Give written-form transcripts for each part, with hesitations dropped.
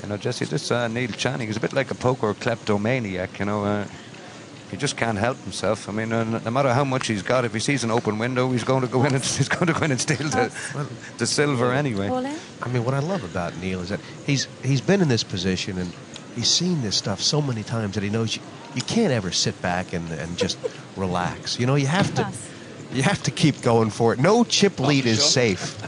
You know, Jesse, this Neil Channing is a bit like a poker kleptomaniac, you know. He just can't help himself. I mean, no matter how much he's got, if he sees an open window, he's going to go in and steal the silver anyway. I mean, what I love about Neil is that he's been in this position and he's seen this stuff so many times that he knows you can't ever sit back and just relax. You know, you have to keep going for it. No chip lead is safe.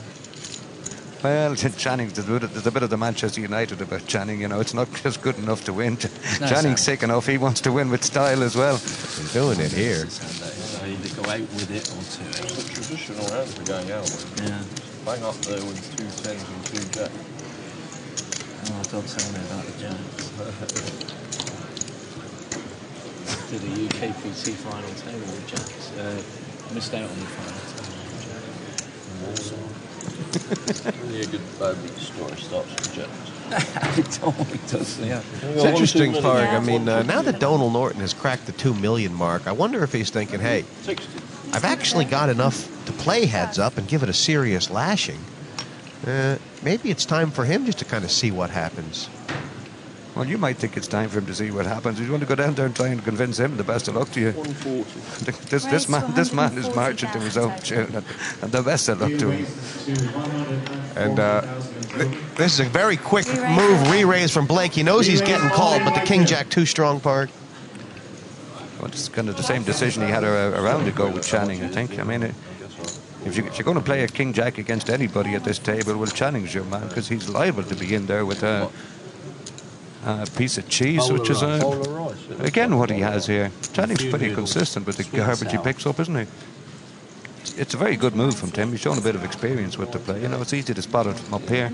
Well, Channing, there's a bit of the Manchester United about Channing, you know. It's not just good enough to win. Channing's sick enough. He wants to win with style as well. He's doing it here. Either go out with it or two. It's a traditional round for going out with. Yeah. Bang up there with 2 tens and 2 jacks. Oh, don't tell me about the jacks. Did a UKPT final table with jacks. Missed out on the final table. Really a good bad beat story starts with jacks. It does, yeah. It's interesting, Parg. I mean, now that Donald Norton has cracked the 2 million mark, I wonder if he's thinking, hey, 60. I've actually got enough to play heads up and give it a serious lashing. Maybe it's time for him just to kind of see what happens. Well, you might think it's time for him to see what happens. You want to go down there and try and convince him. The best of luck to you. 140. This man is marching to his own tune, and the best of luck to him. And this is a very quick move, re-raise from Blake. He knows he's getting called, but the King-Jack too strong, Parg. Well, it's kind of the same decision he had a round ago with Channing, I think. I mean, if you're going to play a King-Jack against anybody at this table, well, Channing's your man, because he's liable to be in there with a piece of cheese, which is again what he has here. Channing's pretty consistent with the garbage he picks up, isn't he? It's a very good move from Tim. He's shown a bit of experience with the play. You know, it's easy to spot it from up here.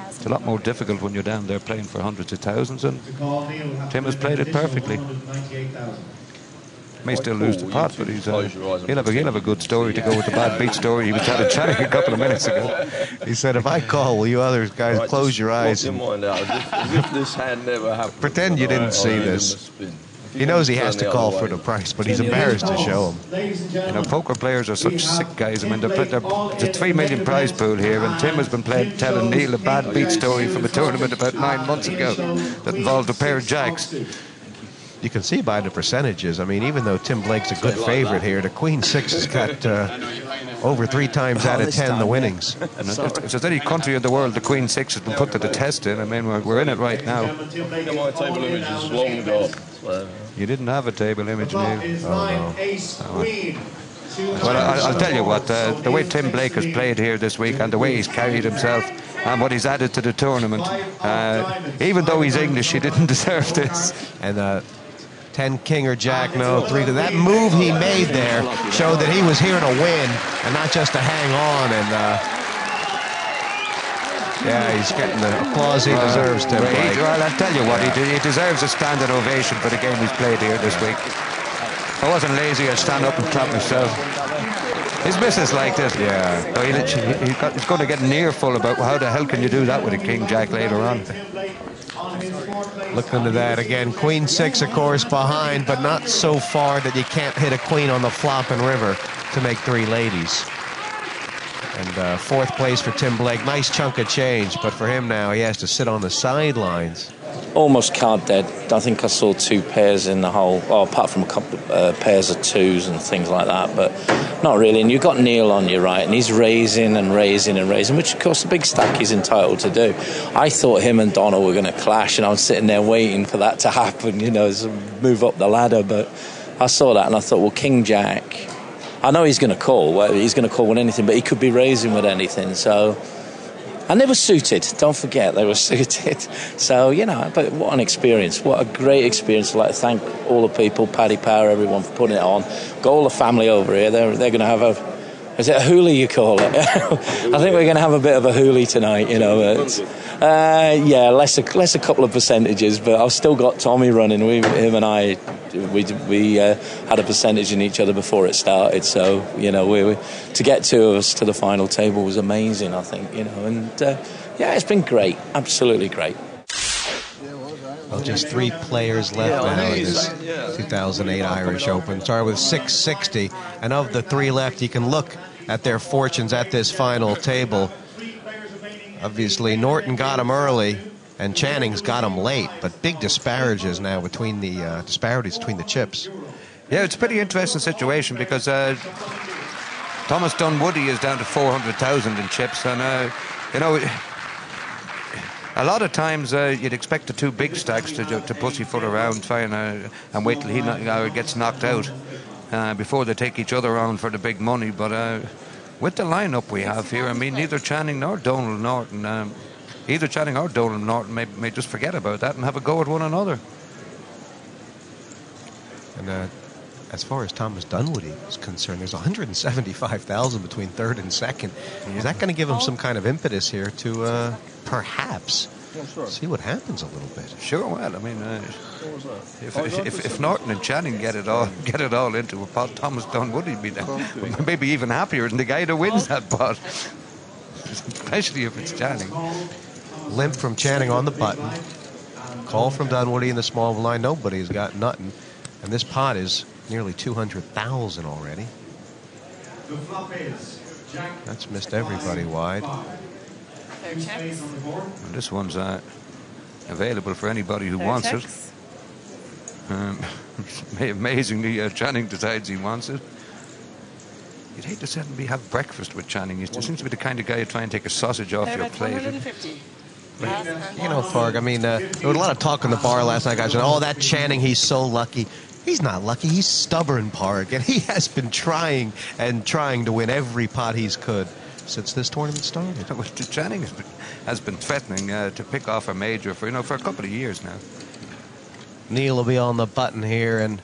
It's a lot more difficult when you're down there playing for hundreds of thousands, and Tim has played it perfectly. May still lose the pot, but he'll have a good story to go with the bad beat story he was telling Channing a couple of minutes ago. He said, if I call, will you other guys close your eyes and as if this hand never happened. pretend you didn't see this? He knows he has to call for the price, but he's embarrassed to show him. You know, poker players are such sick guys. I mean, it's a 3 million prize pool here, and Tim has been telling Neil a bad beat story from a tournament about 9 months ago that involved a pair of jacks. You can see by the percentages. I mean, even though Tim Blake's a good favorite here, the Queen 6 has got over 3 times out of 10 the winnings. And if there's any country in the world the Queen 6 has been put to the test in, I mean, we're in it right now. My table image is long gone. So. You didn't have a table image, Neil. Oh, no. Well, I'll tell you what, the way Tim Blake has played here this week and the way he's carried himself and what he's added to the tournament, even though he's English, he didn't deserve this. And 10 king or jack, no, 3. That move he made there showed that he was here to win and not just to hang on. And yeah, he's getting the applause he deserves, Tim Blake. Well, I'll tell you what, he deserves a standing ovation for the game he's played here this week. If I wasn't lazy, I'd stand up and clap myself. His missus liked it. Yeah. So he's going to get near full about how the hell can you do that with a king jack later on. Look into that again. Queen 6, of course, behind, but not so far that you can't hit a queen on the flop and river to make 3 ladies. And 4th place for Tim Blake. Nice chunk of change, but for him now, he has to sit on the sidelines. Almost card dead. I think I saw 2 pairs in the hole, apart from a couple of pairs of 2s and things like that, but not really. And you've got Neil on your right, and he's raising and raising and raising, which, of course, the big stack he's entitled to do. I thought him and Donald were going to clash, and I was sitting there waiting for that to happen, you know, move up the ladder. But I saw that, and I thought, well, King Jack, I know he's going to call. Well, he's going to call with anything, but he could be raising with anything, so... And they were suited, don't forget, they were suited. So, you know, but what an experience. What a great experience. I'd like to thank all the people, Paddy Power, everyone for putting it on. Got all the family over here. They're going to have is it a hoolie you call it? I think we're going to have a bit of a hoolie tonight, you know. Yeah, less a couple of percentages, but I've still got Tommy running. Him and I, we had a percentage in each other before it started. So, you know, to get 2 of us to the final table was amazing, I think, you know. And, yeah, it's been great. Absolutely great. Well, just 3 players left now in this 2008 Irish Open. Started with 660, and of the 3 left, you can look at their fortunes at this final table. Obviously, Norton got him early. And Channing's got him late, but big disparities now between the disparities between the chips. Yeah, it's a pretty interesting situation because Thomas Dunwoody is down to 400,000 in chips, and you know, a lot of times you'd expect the two big stacks to pussyfoot around, trying and wait till he gets knocked out before they take each other on for the big money. But with the lineup we have here, I mean, neither Channing nor Donald Norton. Either Channing or Donald Norton may just forget about that and have a go at one another. And as far as Thomas Dunwoody is concerned, there's 175,000 between third and second. Yeah. Is that going to give him some kind of impetus here to perhaps see what happens a little bit? Sure. Well, I mean, if Norton and Channing get it all into a pot, Thomas Dunwoody be maybe even happier than the guy that wins that pot, especially if it's Channing. Limp from Channing on the button. Call from Dunwoody in the small blind. Nobody's got nothing. And this pot is nearly 200,000 already. That's missed everybody wide. And this one's available for anybody who wants it. Amazingly, Channing decides he wants it. You'd hate to suddenly have breakfast with Channing. He seems to be the kind of guy who'd try and take a sausage off your plate. You know, Farg, I mean, there was a lot of talk in the bar last night, guys, and that Channing, he's so lucky. He's not lucky. He's stubborn, Park, and he has been trying to win every pot he's could since this tournament started. Well, Channing has been threatening to pick off a major for a couple of years now. Neil will be on the button here, and